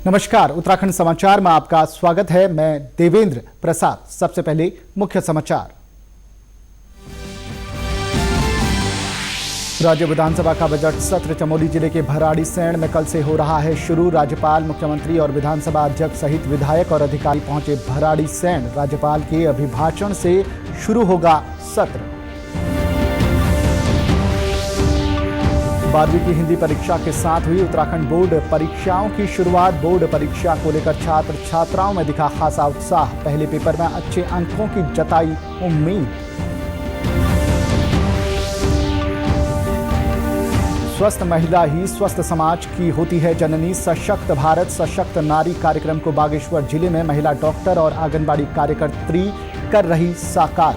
नमस्कार, उत्तराखंड समाचार में आपका स्वागत है। मैं देवेंद्र प्रसाद। सबसे पहले मुख्य समाचार। राज्य विधानसभा का बजट सत्र चमोली जिले के भराड़ीसैंण में कल से हो रहा है शुरू। राज्यपाल, मुख्यमंत्री और विधानसभा अध्यक्ष सहित विधायक और अधिकारी पहुंचे भराड़ीसैंण। राज्यपाल के अभिभाषण से शुरू होगा सत्र। 12वीं की हिंदी परीक्षा के साथ हुई उत्तराखंड बोर्ड परीक्षाओं की शुरुआत। बोर्ड परीक्षा को लेकर छात्र छात्राओं में दिखा खासा उत्साह। पहले पेपर में अच्छे अंकों की जताई उम्मीद। स्वस्थ महिला ही स्वस्थ समाज की होती है जननी। सशक्त भारत सशक्त नारी कार्यक्रम को बागेश्वर जिले में महिला डॉक्टर और आंगनबाड़ी कार्यकर्त्री कर रही साकार।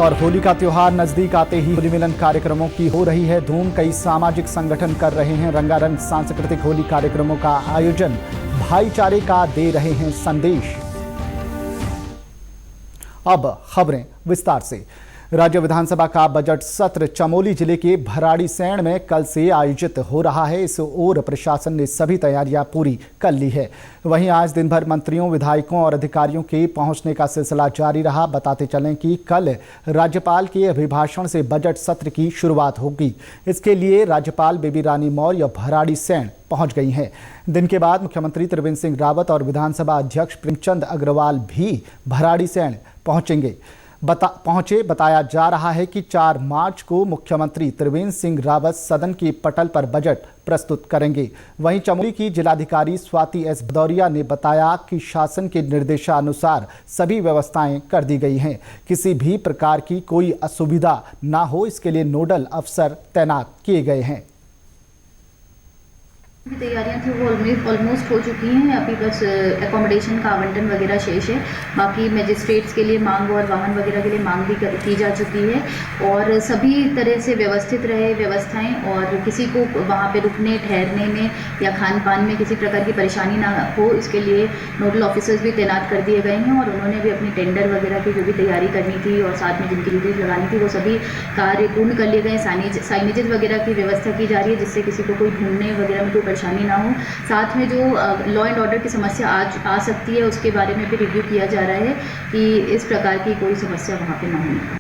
और होली का त्योहार नजदीक आते ही होली मिलन कार्यक्रमों की हो रही है धूम। कई सामाजिक संगठन कर रहे हैं रंगारंग सांस्कृतिक होली कार्यक्रमों का आयोजन। भाईचारे का दे रहे हैं संदेश। अब खबरें विस्तार से। राज्य विधानसभा का बजट सत्र चमोली जिले के भराड़ीसैंण में कल से आयोजित हो रहा है। इस ओर प्रशासन ने सभी तैयारियां पूरी कर ली है। वहीं आज दिन भर मंत्रियों, विधायकों और अधिकारियों के पहुंचने का सिलसिला जारी रहा। बताते चलें कि कल राज्यपाल के अभिभाषण से बजट सत्र की शुरुआत होगी। इसके लिए राज्यपाल बेबी रानी मौर्य भराड़ीसैंण पहुंच गई हैं। दिन के बाद मुख्यमंत्री त्रिवेंद्र सिंह रावत और विधानसभा अध्यक्ष प्रेमचंद अग्रवाल भी भराड़ीसैंण पहुंचेंगे। बताया जा रहा है कि 4 मार्च को मुख्यमंत्री त्रिवेंद्र सिंह रावत सदन के पटल पर बजट प्रस्तुत करेंगे। वहीं चमोली की जिलाधिकारी स्वाति एस भदौरिया ने बताया कि शासन के निर्देशानुसार सभी व्यवस्थाएं कर दी गई हैं। किसी भी प्रकार की कोई असुविधा ना हो, इसके लिए नोडल अफसर तैनात किए गए हैं। तैयारियां थी वो ऑलमोस्ट हो चुकी हैं। अभी बस एकोमोडेशन का आवंटन वगैरह शेष है। बाकी मजिस्ट्रेट्स के लिए मांग और वाहन वगैरह के लिए मांग भी की जा चुकी है और सभी तरह से व्यवस्थित रहे व्यवस्थाएं और किसी को वहां पे रुकने ठहरने में या खान पान में किसी प्रकार की परेशानी ना हो, इसके लिए नोडल ऑफिसर्स भी तैनात कर दिए गए हैं और उन्होंने भी अपनी टेंडर वगैरह की जो भी तैयारी करनी थी और साथ में जिनकी ड्यूटीज लगानी थी वो सभी कार्य पूर्ण कर लिए गए। साइनेजेस वगैरह की व्यवस्था की जा रही है जिससे किसी को कोई ढूंढने वगैरह में कोई परेशानी ना हो। साथ में जो लॉ एंड ऑर्डर की समस्या आ सकती है उसके बारे में भी रिव्यू किया जा रहा है कि इस प्रकार की कोई समस्या वहां पे ना हो।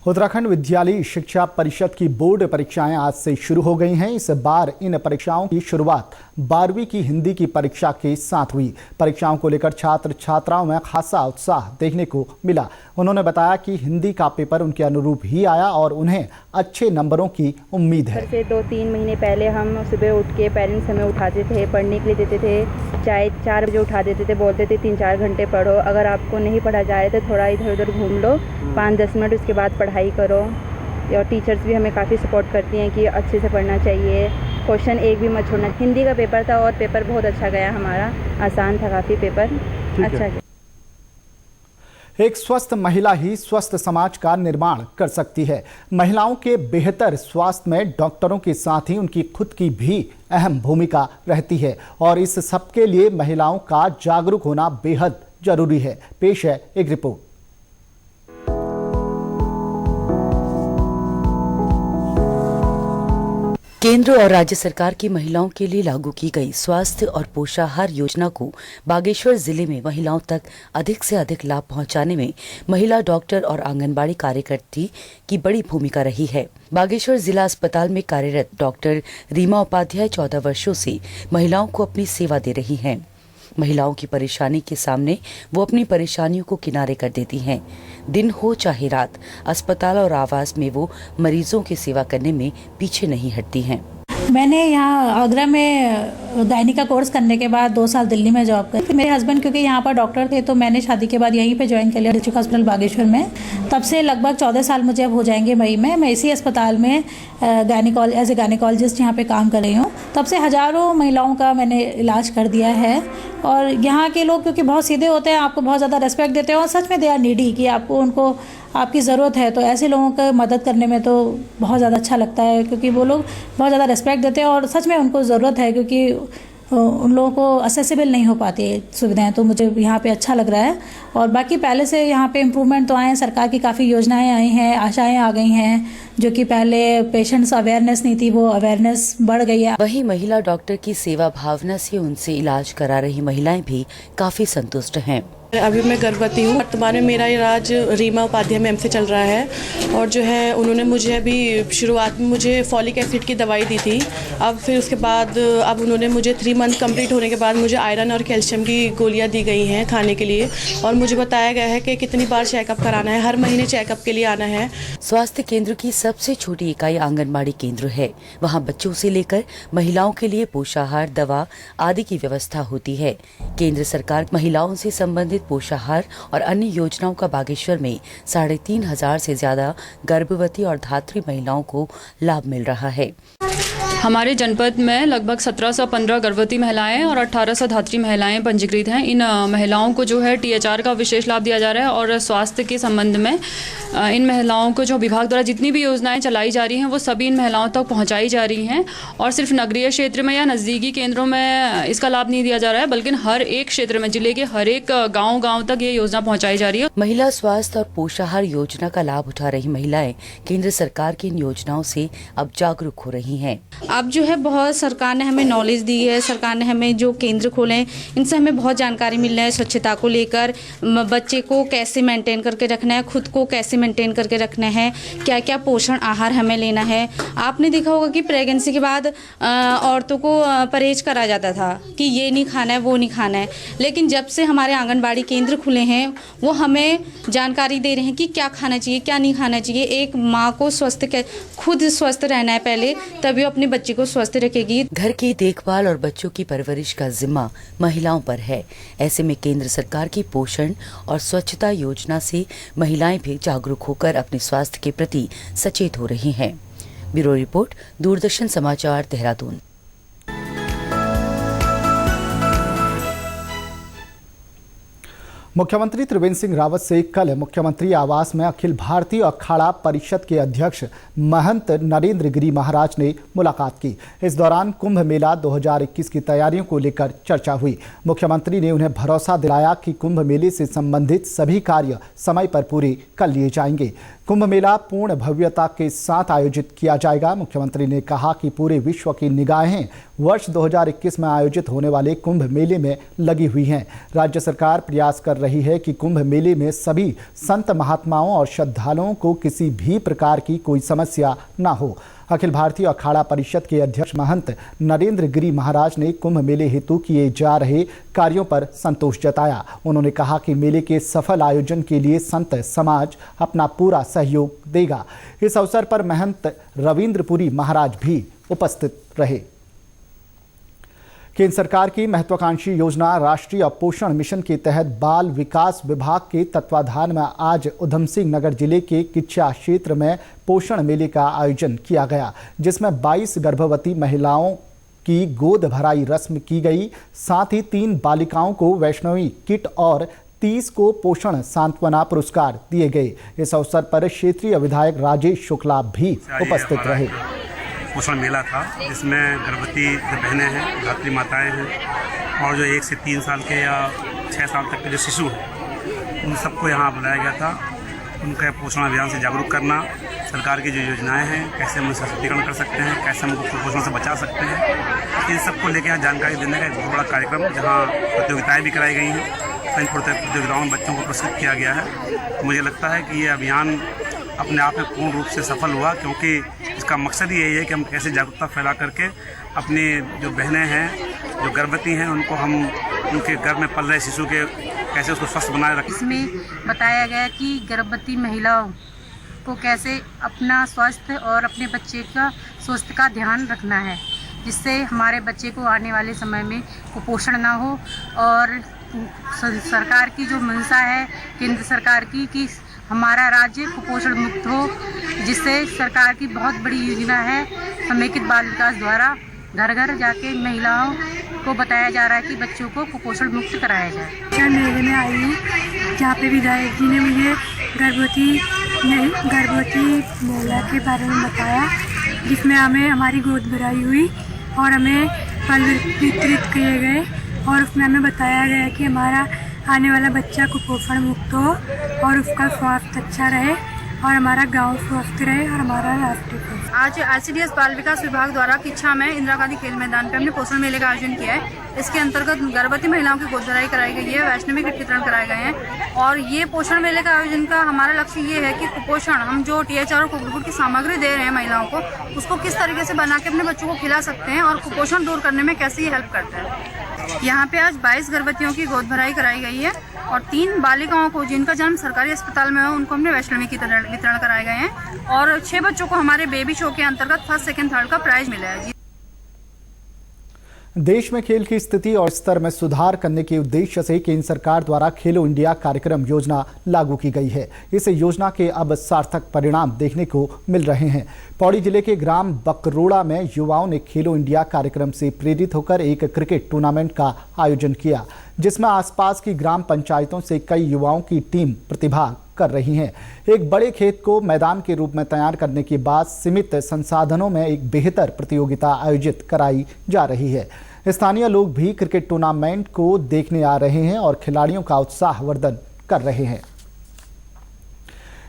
उत्तराखंड विद्यालयी शिक्षा परिषद की बोर्ड परीक्षाएं आज से शुरू हो गई हैं। इस बार इन परीक्षाओं की शुरुआत 12वीं की हिंदी की परीक्षा के साथ हुई। परीक्षाओं को लेकर छात्र छात्राओं में खासा उत्साह देखने को मिला। उन्होंने बताया कि हिंदी का पेपर उनके अनुरूप ही आया और उन्हें अच्छे नंबरों की उम्मीद है। 2-3 महीने पहले हम सुबह उठ के पेरेंट्स हमें उठाते थे, पढ़ने के लिए देते थे। चाहे 4 बजे उठा देते थे, बोलते थे 3-4 घंटे पढ़ो। अगर आपको नहीं पढ़ा जा रहा है तो थोड़ा इधर उधर घूम लो, 5-10 मिनट उसके बाद पढ़ाई करो। और टीचर्स भी हमें काफ़ी सपोर्ट करती हैं कि अच्छे से पढ़ना चाहिए, क्वेश्चन एक भी मत छोड़ना। हिंदी का पेपर था और पेपर बहुत अच्छा गया हमारा, आसान था काफ़ी पेपर, अच्छा गया। एक स्वस्थ महिला ही स्वस्थ समाज का निर्माण कर सकती है। महिलाओं के बेहतर स्वास्थ्य में डॉक्टरों के साथ ही उनकी खुद की भी अहम भूमिका रहती है और इस सबके लिए महिलाओं का जागरूक होना बेहद जरूरी है। पेश है एक रिपोर्ट। केंद्र और राज्य सरकार की महिलाओं के लिए लागू की गई स्वास्थ्य और पोषाहार योजना को बागेश्वर जिले में महिलाओं तक अधिक से अधिक लाभ पहुंचाने में महिला डॉक्टर और आंगनबाड़ी कार्यकर्त्री की बड़ी भूमिका रही है। बागेश्वर जिला अस्पताल में कार्यरत डॉक्टर रीमा उपाध्याय 14 वर्षों से महिलाओं को अपनी सेवा दे रही हैं। महिलाओं की परेशानी के सामने वो अपनी परेशानियों को किनारे कर देती हैं। दिन हो चाहे रात, अस्पताल और आवास में वो मरीजों की सेवा करने में पीछे नहीं हटती हैं। मैंने यहाँ आगरा में गायनी का कोर्स करने के बाद 2 साल दिल्ली में जॉब करी। मेरे हस्बैंड क्योंकि यहाँ पर डॉक्टर थे तो मैंने शादी के बाद यहीं पे ज्वाइन कर लिया डिस्ट्रिक्ट हॉस्पिटल बागेश्वर में। तब से लगभग 14 साल मुझे अब हो जाएंगे मई में। मैं इसी अस्पताल में एज ए गायनिकोलॉजिस्ट यहाँ पे काम कर रही हूँ। तब से हज़ारों महिलाओं का मैंने इलाज कर दिया है और यहाँ के लोग क्योंकि बहुत सीधे होते हैं, आपको बहुत ज़्यादा रिस्पेक्ट देते हैं और सच में दे आर नीडी कि आपको उनको आपकी ज़रूरत है, तो ऐसे लोगों को मदद करने में तो बहुत ज़्यादा अच्छा लगता है क्योंकि वो लोग बहुत ज़्यादा रिस्पेक्ट देते हैं और सच में उनको ज़रूरत है क्योंकि उन लोगों को असेसिबल नहीं हो पाती है सुविधाएं, तो मुझे यहाँ पे अच्छा लग रहा है। और बाकी पहले से यहाँ पे इम्प्रूवमेंट तो आए हैं, सरकार की काफ़ी योजनाएं आई हैं, आशाएं आ गई हैं, जो कि पहले पेशेंट्स अवेयरनेस नहीं थी, वो अवेयरनेस बढ़ गई है। वहीं महिला डॉक्टर की सेवा भावना से उनसे इलाज करा रही महिलाएं भी काफी संतुष्ट हैं। अभी मैं गर्भवती हूँ। वर्तमान में मेरा इलाज रीमा उपाध्याय मैम से चल रहा है और जो है उन्होंने मुझे अभी शुरुआत में मुझे फॉलिक एसिड की दवाई दी थी। अब फिर उसके बाद अब उन्होंने मुझे 3 मंथ कंप्लीट होने के बाद मुझे आयरन और कैल्शियम की गोलियां दी गई हैं खाने के लिए और मुझे बताया गया है कि कितनी बार चेकअप कराना है, हर महीने चेकअप के लिए आना है। स्वास्थ्य केंद्र की सबसे छोटी इकाई आंगनबाड़ी केंद्र है। वहाँ बच्चों से लेकर महिलाओं के लिए पोषाहार, दवा आदि की व्यवस्था होती है। केंद्र सरकार महिलाओं से संबंधित पोषाहार और अन्य योजनाओं का बागेश्वर में 3,500 से ज्यादा गर्भवती और धात्री महिलाओं को लाभ मिल रहा है। हमारे जनपद में लगभग 1715 गर्भवती महिलाएं और 1800 धात्री महिलाएं पंजीकृत हैं। इन महिलाओं को जो है THR का विशेष लाभ दिया जा रहा है और स्वास्थ्य के संबंध में इन महिलाओं को जो विभाग द्वारा जितनी भी योजनाएं चलाई जा रही हैं वो सभी इन महिलाओं तक पहुंचाई जा रही हैं और सिर्फ नगरीय क्षेत्र में या नज़दीकी केंद्रों में इसका लाभ नहीं दिया जा रहा है, बल्कि हर एक क्षेत्र में, जिले के हर एक गाँव तक ये योजना पहुँचाई जा रही है। महिला स्वास्थ्य और पोषाहार योजना का लाभ उठा रही महिलाएं केंद्र सरकार की इन योजनाओं से अब जागरूक हो रही हैं। अब जो है बहुत सरकार ने हमें नॉलेज दी है, सरकार ने हमें जो केंद्र खोले हैं इनसे हमें बहुत जानकारी मिल रही है स्वच्छता को लेकर, बच्चे को कैसे मेंटेन करके रखना है, खुद को कैसे मेंटेन करके रखना है, क्या क्या पोषण आहार हमें लेना है। आपने देखा होगा कि प्रेगनेंसी के बाद औरतों को परहेज करा जाता था कि ये नहीं खाना है, वो नहीं खाना है, लेकिन जब से हमारे आंगनबाड़ी केंद्र खुले हैं वो हमें जानकारी दे रहे हैं कि क्या खाना चाहिए, क्या नहीं खाना चाहिए। एक माँ को खुद स्वस्थ रहना है पहले, तभी वो अपने बच्चे को स्वस्थ रखेगी। घर की देखभाल और बच्चों की परवरिश का जिम्मा महिलाओं पर है। ऐसे में केंद्र सरकार की पोषण और स्वच्छता योजना से महिलाएं भी जागरूक होकर अपने स्वास्थ्य के प्रति सचेत हो रही हैं। ब्यूरो रिपोर्ट, दूरदर्शन समाचार, देहरादून। मुख्यमंत्री त्रिवेंद्र सिंह रावत से कल मुख्यमंत्री आवास में अखिल भारतीय अखाड़ा परिषद के अध्यक्ष महंत नरेंद्र गिरी महाराज ने मुलाकात की। इस दौरान कुंभ मेला 2021 की तैयारियों को लेकर चर्चा हुई। मुख्यमंत्री ने उन्हें भरोसा दिलाया कि कुंभ मेले से संबंधित सभी कार्य समय पर पूरे कर लिए जाएंगे। कुंभ मेला पूर्ण भव्यता के साथ आयोजित किया जाएगा। मुख्यमंत्री ने कहा कि पूरे विश्व की निगाहें वर्ष 2021 में आयोजित होने वाले कुंभ मेले में लगी हुई हैं। राज्य सरकार प्रयास कर रही है कि कुंभ मेले में सभी संत महात्माओं और श्रद्धालुओं को किसी भी प्रकार की कोई समस्या न हो। अखिल भारतीय अखाड़ा परिषद के अध्यक्ष महंत नरेंद्र गिरी महाराज ने कुंभ मेले हेतु किए जा रहे कार्यों पर संतोष जताया। उन्होंने कहा कि मेले के सफल आयोजन के लिए संत समाज अपना पूरा सहयोग देगा। इस अवसर पर महंत रविंद्रपुरी महाराज भी उपस्थित रहे। केंद्र सरकार की महत्वाकांक्षी योजना राष्ट्रीय पोषण मिशन के तहत बाल विकास विभाग के तत्वाधान में आज उधम सिंह नगर जिले के किच्चा क्षेत्र में पोषण मेले का आयोजन किया गया, जिसमें 22 गर्भवती महिलाओं की गोद भराई रस्म की गई। साथ ही 3 बालिकाओं को वैष्णवी किट और 30 को पोषण सांत्वना पुरस्कार दिए गए। इस अवसर पर क्षेत्रीय विधायक राजेश शुक्ला भी उपस्थित रहे। पोषण मेला था जिसमें गर्भवती जो बहनें हैं, धात्री माताएं हैं और जो 1 से 3 साल के या 6 साल तक के जो शिशु हैं उन सबको यहाँ बुलाया गया था। उनके पोषण अभियान से जागरूक करना, सरकार की जो योजनाएं हैं कैसे हम सशक्तिकरण कर सकते हैं, कैसे हम कुपोषण से बचा सकते हैं, इन सबको लेकर यहाँ जानकारी देने का एक बहुत बड़ा कार्यक्रम, जहाँ प्रतियोगिताएँ भी कराई गई हैं। इन प्रतियोगिताओं में बच्चों को पुरस्कृत किया गया है। मुझे लगता है कि ये अभियान अपने आप में पूर्ण रूप से सफल हुआ, क्योंकि इसका मकसद ही यही है कि हम कैसे जागरूकता फैला करके अपनी जो बहनें हैं, जो गर्भवती हैं, उनको हम उनके गर्भ में पल रहे शिशु के कैसे उसको स्वस्थ बनाए रखें। इसमें बताया गया कि गर्भवती महिलाओं को कैसे अपना स्वास्थ्य और अपने बच्चे का स्वास्थ्य का ध्यान रखना है, जिससे हमारे बच्चे को आने वाले समय में कुपोषण ना हो। और सरकार की जो मंशा है केंद्र सरकार की कि हमारा राज्य कुपोषण मुक्त हो, जिससे सरकार की बहुत बड़ी योजना है समेकित बाल विकास द्वारा घर घर जाके महिलाओं को बताया जा रहा है कि बच्चों को कुपोषण मुक्त कराया जाए। मैं मेले में आई हूँ जहाँ पे विधायक जी ने मुझे गर्भवती महिला के बारे में बताया, जिसमें हमें हमारी गोद भराई हुई और हमें फल वितरित किए गए और उसमें हमें बताया गया कि हमारा आने वाला बच्चा कुपोषण मुक्त हो और उसका स्वास्थ्य अच्छा रहे और हमारा गांव स्वस्थ रहे और हमारा राष्ट्र स्वस्थ। आज आईसीडीएस बाल विकास विभाग द्वारा किच्छा में इंदिरा गांधी खेल मैदान पे हमने पोषण मेले का आयोजन किया है। इसके अंतर्गत गर्भवती महिलाओं की गोद भराई कराई गई है, वैष्णवी किट वितरण कराए गए हैं और ये पोषण मेले का आयोजन का हमारा लक्ष्य ये है कि कुपोषण हम जो THR और कुपोषण की सामग्री दे रहे हैं महिलाओं को, उसको किस तरीके से बना के अपने बच्चों को खिला सकते हैं और कुपोषण दूर करने में कैसे ये हेल्प करता है। यहाँ पे आज 22 गर्भवतियों की गोद भराई कराई गई है और 3 बालिकाओं को जिनका जन्म सरकारी अस्पताल में हो उनको हमने वैष्णवी की वितरण कराए गए हैं और 6 बच्चों को हमारे बेबी शो के अंतर्गत फर्स्ट सेकंड थर्ड का प्राइज मिला है। देश में खेल की स्थिति और स्तर में सुधार करने के उद्देश्य से केंद्र सरकार द्वारा खेलो इंडिया कार्यक्रम योजना लागू की गई है। इस योजना के अब सार्थक परिणाम देखने को मिल रहे हैं। पौड़ी जिले के ग्राम बकरोड़ा में युवाओं ने खेलो इंडिया कार्यक्रम से प्रेरित होकर एक क्रिकेट टूर्नामेंट का आयोजन किया, जिसमें आसपास की ग्राम पंचायतों से कई युवाओं की टीम प्रतिभाग कर रही हैं। एक बड़े खेत को मैदान के रूप में तैयार करने के बाद सीमित संसाधनों में एक बेहतर प्रतियोगिता आयोजित कराई जा रही है। स्थानीय लोग भी क्रिकेट टूर्नामेंट को देखने आ रहे हैं और खिलाड़ियों का उत्साहवर्धन कर रहे हैं।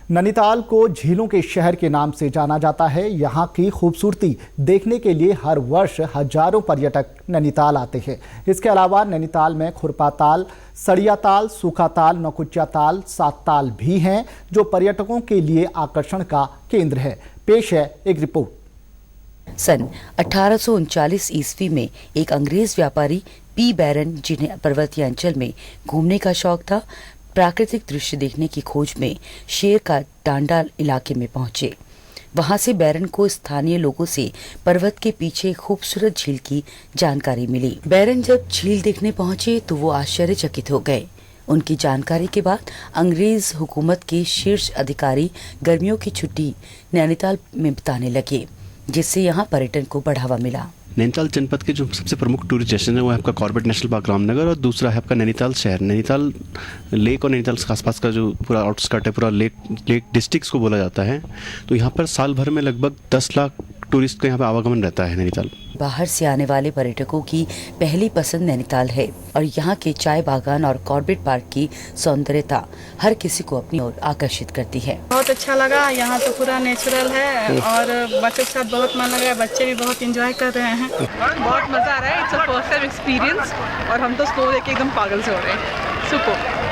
नैनीताल को झीलों के शहर के नाम से जाना जाता है। यहाँ की खूबसूरती देखने के लिए हर वर्ष हजारों पर्यटक नैनीताल आते हैं। इसके अलावा नैनीताल में खुरपा ताल, सड़िया ताल, सूखा ताल, नौकुचिया ताल, 7 ताल भी हैं जो पर्यटकों के लिए आकर्षण का केंद्र है। पेश है एक रिपोर्ट। सन 1839 ईस्वी में एक अंग्रेज व्यापारी पी बैरन, जिन्हें पर्वतीय अंचल में घूमने का शौक था, प्राकृतिक दृश्य देखने की खोज में शेर का डांडा इलाके में पहुंचे। वहां से बैरन को स्थानीय लोगों से पर्वत के पीछे खूबसूरत झील की जानकारी मिली। बैरन जब झील देखने पहुंचे तो वो आश्चर्यचकित हो गए। उनकी जानकारी के बाद अंग्रेज हुकूमत के शीर्ष अधिकारी गर्मियों की छुट्टी नैनीताल में बिताने लगे, जिससे यहाँ पर्यटन को बढ़ावा मिला। नैनीताल जनपद के जो सबसे प्रमुख टूरिस्ट डेस्टिनेशन है वो है आपका कॉर्बेट नेशनल पार्क रामनगर और दूसरा है आपका नैनीताल शहर। नैनीताल लेक और नैनीताल के आसपास का जो पूरा आउटस्कर्ट है, पूरा लेक डिस्ट्रिक्ट्स को बोला जाता है। तो यहाँ पर साल भर में लगभग 10 लाख टूरिस्ट का यहाँ पर आवागमन रहता है नैनीताल। बाहर से आने वाले पर्यटकों की पहली पसंद नैनीताल है और यहाँ के चाय बागान और कॉर्बेट पार्क की सौंदर्यता हर किसी को अपनी ओर आकर्षित करती है। बहुत अच्छा लगा, यहाँ तो पूरा नेचुरल है और बच्चों के साथ बहुत मन लगा, बच्चे भी बहुत एंजॉय कर रहे हैं। बहुत मजा आ रहा है, it's a first time experience और हम तो स्नो देख के एकदम पागल से हो रहे हैं। सुपर।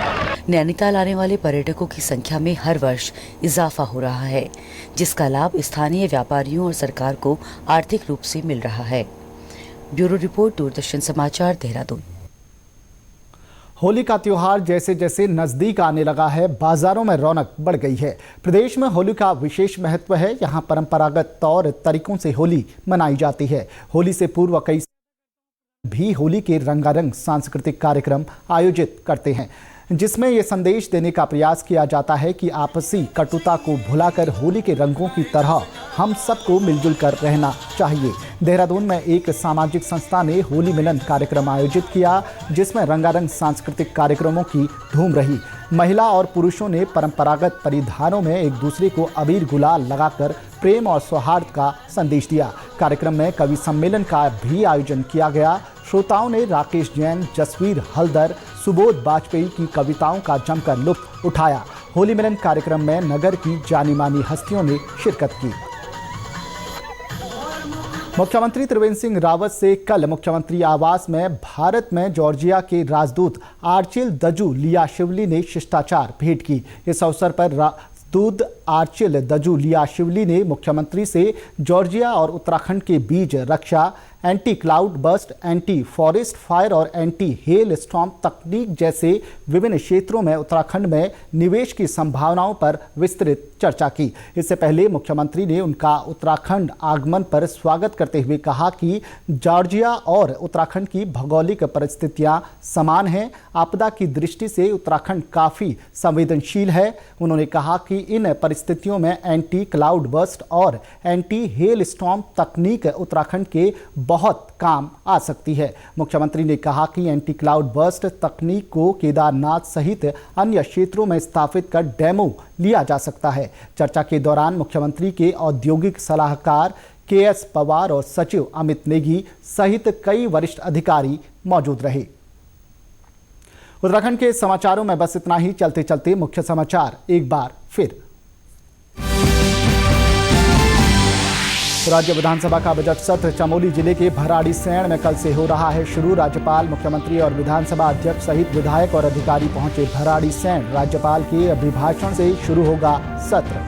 नैनीताल आने वाले पर्यटकों की संख्या में हर वर्ष इजाफा हो रहा है, जिसका लाभ स्थानीय व्यापारियों और सरकार को आर्थिक रूप से मिल रहा है। ब्यूरो रिपोर्ट, दूरदर्शन समाचार, देहरादून। होली का त्योहार जैसे जैसे नजदीक आने लगा है, बाजारों में रौनक बढ़ गई है। प्रदेश में होली का विशेष महत्व है। यहाँ परंपरागत तौर तरीकों से होली मनाई जाती है। होली से पूर्व कई भी होली के रंगारंग सांस्कृतिक कार्यक्रम आयोजित करते हैं, जिसमें ये संदेश देने का प्रयास किया जाता है कि आपसी कटुता को भुलाकर होली के रंगों की तरह हम सबको मिलजुल कर रहना चाहिए। देहरादून में एक सामाजिक संस्था ने होली मिलन कार्यक्रम आयोजित किया, जिसमें रंगारंग सांस्कृतिक कार्यक्रमों की धूम रही। महिला और पुरुषों ने परंपरागत परिधानों में एक दूसरे को अबीर गुलाल लगाकर प्रेम और सौहार्द का संदेश दिया। कार्यक्रम में कवि सम्मेलन का भी आयोजन किया गया। श्रोताओं ने राकेश जैन, जसवीर हल्दर, सुबोध वाजपेयी की कविताओं का जमकर लुत्फ उठाया। होली मिलन कार्यक्रम में नगर की जानी मानी हस्तियों ने शिरकत की। मुख्यमंत्री त्रिवेंद्र सिंह रावत से कल मुख्यमंत्री आवास में भारत में जॉर्जिया के राजदूत आर्चिल दजुलियाशिवली ने शिष्टाचार भेंट की। इस अवसर पर राजदूत आर्चिल दजुलियाशिवली ने मुख्यमंत्री से जॉर्जिया और उत्तराखंड के बीच रक्षा, anti cloudburst, anti forest fire और एंटी हेल स्टॉर्म तकनीक जैसे विभिन्न क्षेत्रों में उत्तराखंड में निवेश की संभावनाओं पर विस्तृत चर्चा की। इससे पहले मुख्यमंत्री ने उनका उत्तराखंड आगमन पर स्वागत करते हुए कहा कि जॉर्जिया और उत्तराखंड की भौगोलिक परिस्थितियां समान हैं। आपदा की दृष्टि से उत्तराखंड काफ़ी संवेदनशील है। उन्होंने कहा कि इन परिस्थितियों में एंटी क्लाउड बर्स्ट और एंटी हेल स्टॉर्म तकनीक उत्तराखंड के बहुत काम आ सकती है। मुख्यमंत्री ने कहा कि एंटी क्लाउड बर्स्ट तकनीक को केदारनाथ सहित अन्य क्षेत्रों में स्थापित कर डेमो लिया जा सकता है। चर्चा के दौरान मुख्यमंत्री के औद्योगिक सलाहकार KS पवार और सचिव अमित नेगी सहित कई वरिष्ठ अधिकारी मौजूद रहे। उत्तराखंड के समाचारों में बस इतना ही। चलते चलते मुख्य समाचार एक बार फिर। राज्य विधानसभा का बजट सत्र चमोली जिले के भराड़ीसैंण में कल से हो रहा है शुरू। राज्यपाल, मुख्यमंत्री और विधानसभा अध्यक्ष सहित विधायक और अधिकारी पहुंचे भराड़ीसैंण। राज्यपाल के अभिभाषण से शुरू होगा सत्र।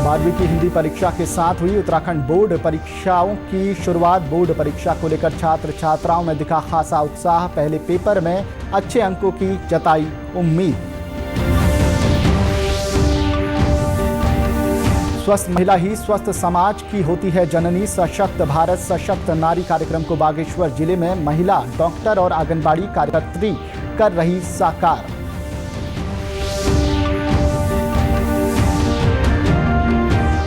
12वीं की हिंदी परीक्षा के साथ हुई उत्तराखंड बोर्ड परीक्षाओं की शुरुआत। बोर्ड परीक्षा को लेकर छात्र छात्राओं में दिखा खासा उत्साह। पहले पेपर में अच्छे अंकों की जताई उम्मीद। स्वस्थ महिला ही स्वस्थ समाज की होती है जननी। सशक्त भारत सशक्त नारी कार्यक्रम को बागेश्वर जिले में महिला डॉक्टर और आंगनबाड़ी कार्यकर्त्री कर रही साकार।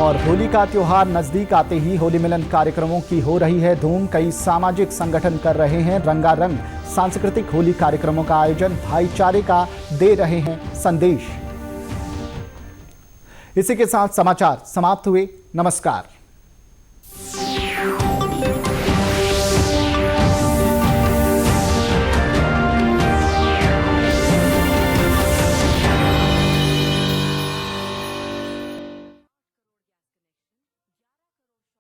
और होली का त्योहार नजदीक आते ही होली मिलन कार्यक्रमों की हो रही है धूम। कई सामाजिक संगठन कर रहे हैं रंगारंग सांस्कृतिक होली कार्यक्रमों का आयोजन। भाईचारे का दे रहे हैं संदेश। इसी के साथ समाचार समाप्त हुए। नमस्कार।